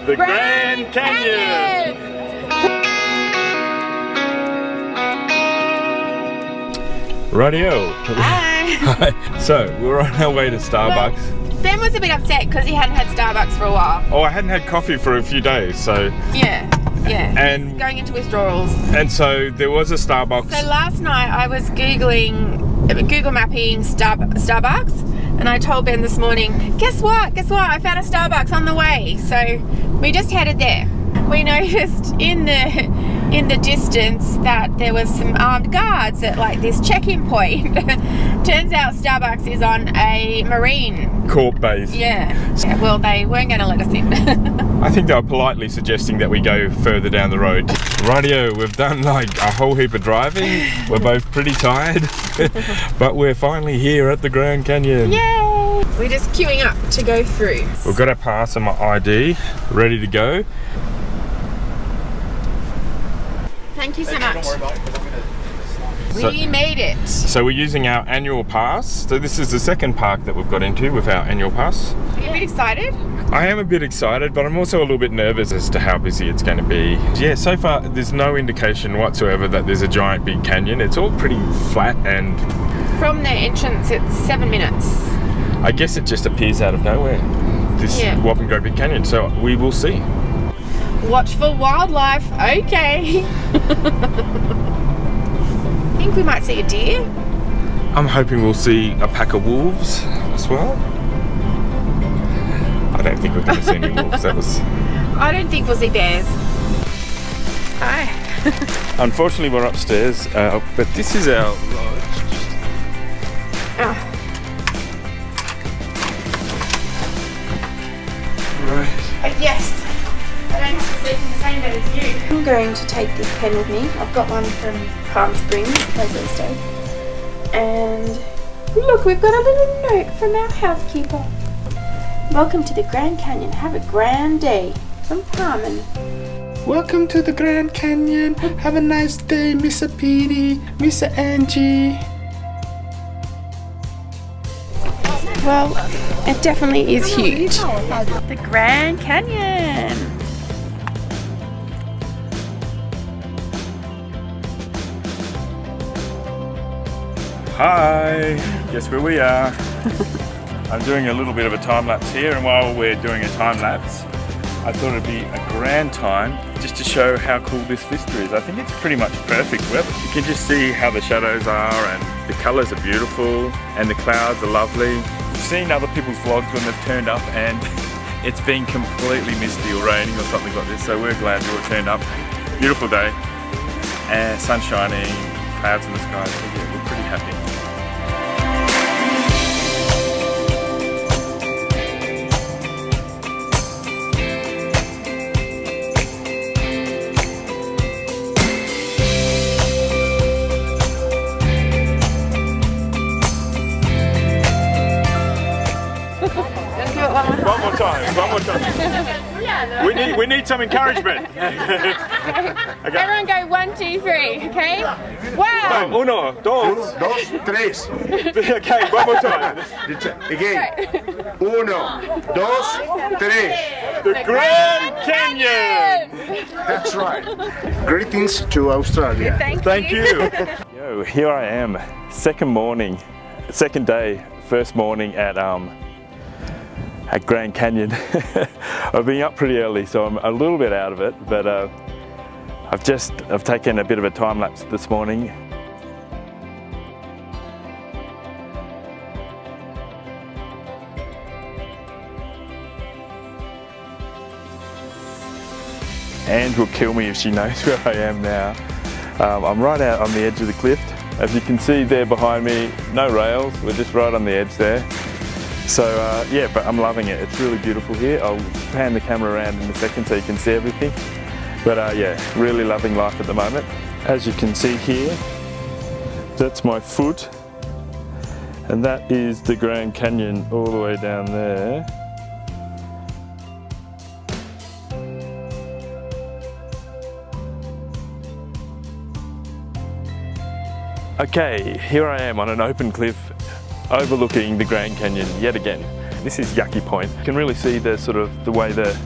the Grand Canyon. Rightio. Hi. Hi. So we're on our way to Starbucks. Well, Ben was a bit upset because he hadn't had Starbucks for a while. Oh, I hadn't had coffee for a few days, so. Yeah. And he's going into withdrawals. And so there was a Starbucks. So last night I was Google mapping Starbucks, and I told Ben this morning, guess what? I found a Starbucks on the way. So we just headed there. We noticed in the distance that there was some armed guards at like this check-in point. Turns out Starbucks is on a Marine Corps base. Yeah, well, they weren't going to let us in. I think they were politely suggesting that we go further down the road. Rightio, we've done like a whole heap of driving. We're both pretty tired, but we're finally here at the Grand Canyon. Yay! We're just queuing up to go through. We've got our pass and my ID ready to go. Thank you so much. We made it. So we're using our annual pass. So this is the second park that we've got into with our annual pass. Are you a bit excited? I am a bit excited, but I'm also a little bit nervous as to how busy it's going to be. Yeah, so far there's no indication whatsoever that there's a giant big canyon. It's all pretty flat and... From the entrance it's 7 minutes. I guess it just appears out of nowhere, this Whopping Great Big Canyon, so we will see. Watch for wildlife, okay. I think we might see a deer. I'm hoping we'll see a pack of wolves as well. I don't think we're going to see any wolves. I don't think we'll see bears. Hi. Unfortunately, we're upstairs, but this is our lodge. Oh. Right. Yes. I don't have to sleep in the same bed as you. I'm going to take this pen with me. I've got one from Palm Springs, the place I stayed. And look, we've got a little note from our housekeeper. Welcome to the Grand Canyon. Have a grand day. From Carmen. Welcome to the Grand Canyon. Have a nice day, Mr. Petey, Mr. Angie. Well, it definitely is huge. The Grand Canyon. Hi, guess where we are. I'm doing a little bit of a time lapse here, and while we're doing a time lapse, I thought it'd be a grand time just to show how cool this vista is. I think it's pretty much perfect weather. You can just see how the shadows are, and the colours are beautiful, and the clouds are lovely. I've seen other people's vlogs when they've turned up and it's been completely misty or raining or something like this, so we're glad you all turned up. Beautiful day, and sun shining, clouds in the sky, so yeah, we're pretty happy. One more time. We need some encouragement. Okay. Everyone go 1, 2, 3, okay? Wow! Uno, dos, tres. Okay, one more time. Again. Uno, dos, tres. The Grand Canyon! That's right. Greetings to Australia. Thank you. Yo, here I am. Second day, first morning at Grand Canyon. I've been up pretty early, so I'm a little bit out of it, but I've taken a bit of a time lapse this morning. Ange will kill me if she knows where I am now. I'm right out on the edge of the cliff. As you can see there behind me, no rails, we're just right on the edge there. So yeah, but I'm loving it. It's really beautiful here. I'll pan the camera around in a second so you can see everything. But yeah, really loving life at the moment. As you can see here, that's my foot. And that is the Grand Canyon all the way down there. Okay, here I am on an open cliff overlooking the Grand Canyon yet again. This is Yaki Point. You can really see the way the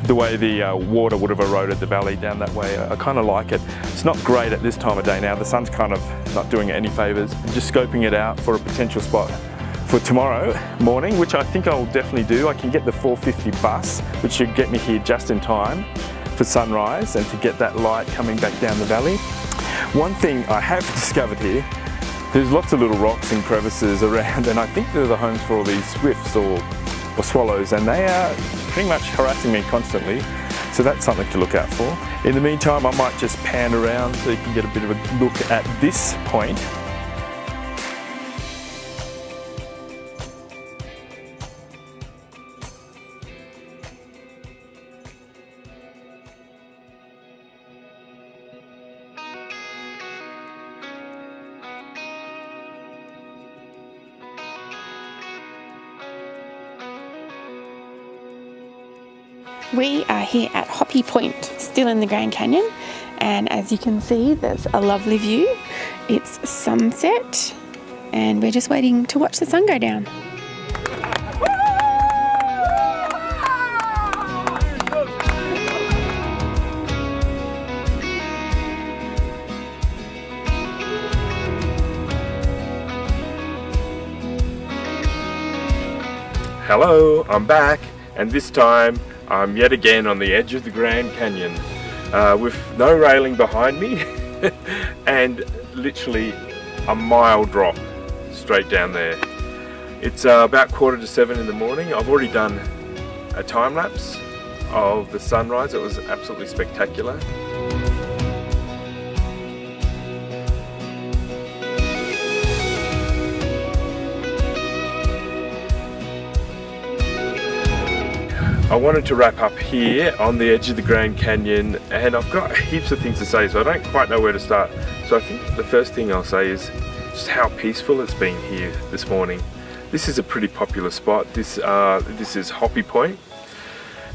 the way the water would have eroded the valley down that way. I kind of like it. It's not great at this time of day now. The sun's kind of not doing it any favours. I'm just scoping it out for a potential spot for tomorrow morning, which I think I'll definitely do. I can get the 4:50 bus, which should get me here just in time for sunrise and to get that light coming back down the valley. One thing I have discovered here, there's lots of little rocks and crevices around, and I think they're the homes for all these swifts or swallows, and they are pretty much harassing me constantly. So that's something to look out for. In the meantime, I might just pan around so you can get a bit of a look at this point. We are here at Hopi Point, still in the Grand Canyon, and as you can see, there's a lovely view. It's sunset, and we're just waiting to watch the sun go down. Hello, I'm back, and this time I'm yet again on the edge of the Grand Canyon with no railing behind me and literally a mile drop straight down there. It's about 6:45 in the morning. I've already done a time lapse of the sunrise. It was absolutely spectacular. I wanted to wrap up here on the edge of the Grand Canyon, and I've got heaps of things to say, so I don't quite know where to start. So I think the first thing I'll say is just how peaceful it's been here this morning. This is a pretty popular spot. This is Hopi Point,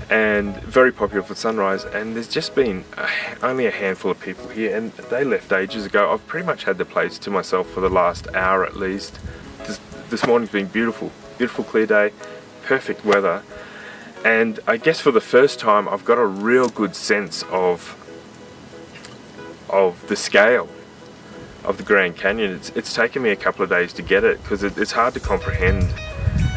and very popular for sunrise, and there's just been only a handful of people here, and they left ages ago. I've pretty much had the place to myself for the last hour at least. This morning's been beautiful, beautiful clear day, perfect weather. And I guess for the first time I've got a real good sense of the scale of the Grand Canyon. It's taken me a couple of days to get it because it's hard to comprehend,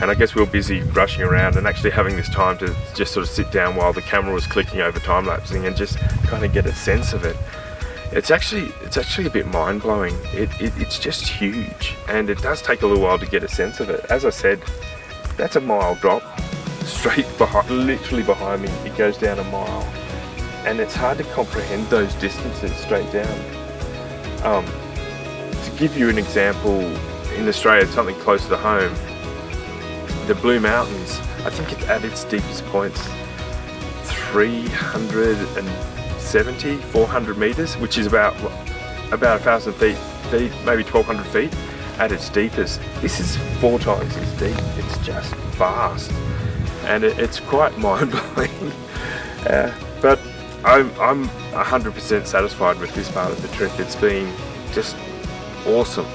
and I guess we were busy rushing around and actually having this time to just sort of sit down while the camera was clicking over time lapsing and just kind of get a sense of it. It's actually a bit mind-blowing. It's just huge, and it does take a little while to get a sense of it. As I said, that's a mile drop. Straight behind, literally behind me, it goes down a mile, and it's hard to comprehend those distances straight down. To give you an example, in Australia, something closer to home, the Blue Mountains, I think it's at its deepest points 370, 400 meters, which is about 1,000 feet, maybe 1,200 feet at its deepest. This is 4 times as deep. It's just vast. And it's quite mind-blowing, but I'm 100% satisfied with this part of the trip. It's been just awesome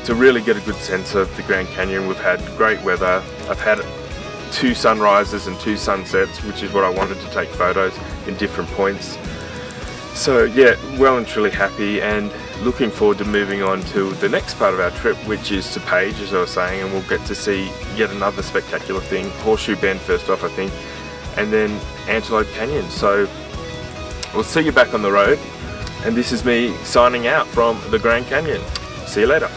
to really get a good sense of the Grand Canyon. We've had great weather. I've had 2 sunrises and 2 sunsets, which is what I wanted to take photos in different points. So yeah, well and truly happy, and looking forward to moving on to the next part of our trip, which is to Page, as I was saying, and we'll get to see yet another spectacular thing. Horseshoe Bend first off, I think, and then Antelope Canyon. So we'll see you back on the road, and this is me signing out from the Grand Canyon. See you later.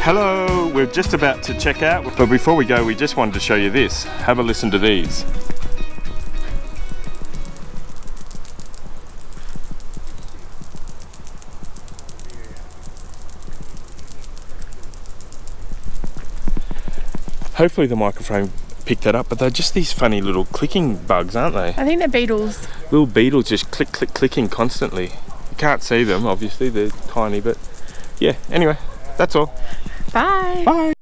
Hello, we're just about to check out, but before we go, we just wanted to show you this. Have a listen to these. Hopefully the microphone pick that up, but they're just these funny little clicking bugs, aren't they? I think they're beetles. Little beetles just click, click, clicking constantly. You can't see them, obviously, they're tiny, but yeah, anyway, that's all. Bye. Bye.